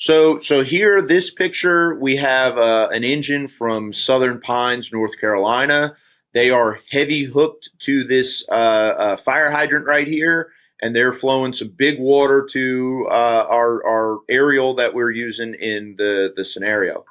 So here, this picture, we have an engine from Southern Pines, North Carolina. They are heavy hooked to this fire hydrant right here, and they're flowing some big water to our aerial that we're using in the scenario.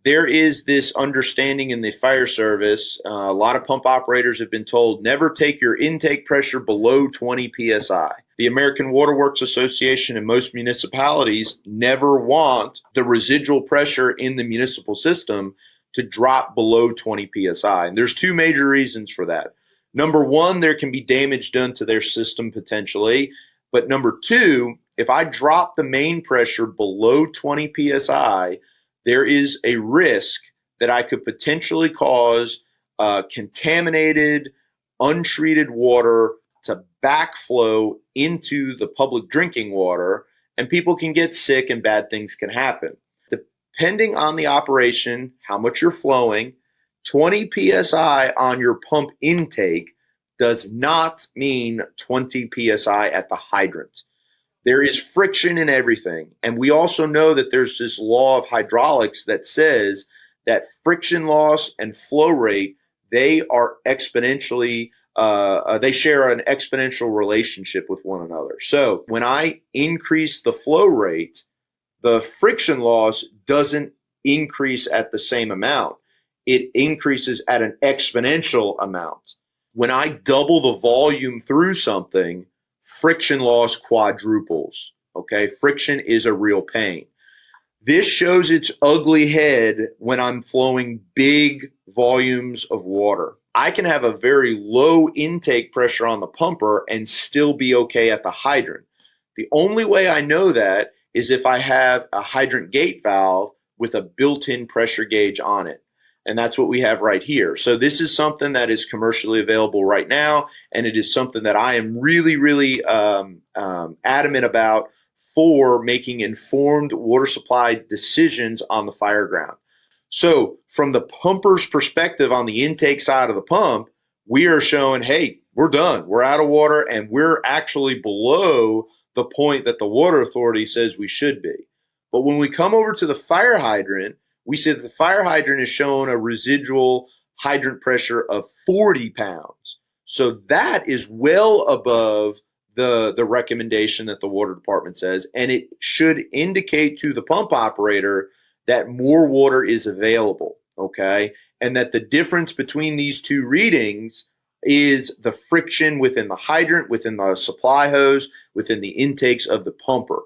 There is this understanding in the fire service. A lot of pump operators have been told never take your intake pressure below 20 psi. The American Water Works Association and most municipalities never want the residual pressure in the municipal system to drop below 20 psi. And there's two major reasons for that. Number one, there can be damage done to their system potentially. But number two, if I drop the main pressure below 20 psi, there is a risk that I could potentially cause contaminated, untreated water to backflow into the public drinking water, and people can get sick and bad things can happen. Depending on the operation, how much you're flowing, 20 psi on your pump intake does not mean 20 psi at the hydrant. There is friction in everything. And we also know that there's this law of hydraulics that says that friction loss and flow rate, they are exponentially, they share an exponential relationship with one another. So when I increase the flow rate, the friction loss doesn't increase at the same amount. It increases at an exponential amount. When I double the volume through something, friction loss quadruples. Okay, friction is a real pain. This shows its ugly head when I'm flowing big volumes of water. I can have a very low intake pressure on the pumper and still be okay at the hydrant. The only way I know that is if I have a hydrant gate valve with a built-in pressure gauge on it. And that's what we have right here. So this is something that is commercially available right now, and it is something that I am really adamant about for making informed water supply decisions on the Fireground. So from the pumper's perspective on the intake side of the pump, we are showing, hey, we're done. We're out of water, and we're actually below the point that the water authority says we should be. But when we come over to the fire hydrant, we see that the fire hydrant is showing a residual hydrant pressure of 40 pounds. So that is well above the recommendation that the water department says, and it should indicate to the pump operator that more water is available, okay? And that the difference between these two readings is the friction within the hydrant, within the supply hose, within the intakes of the pumper.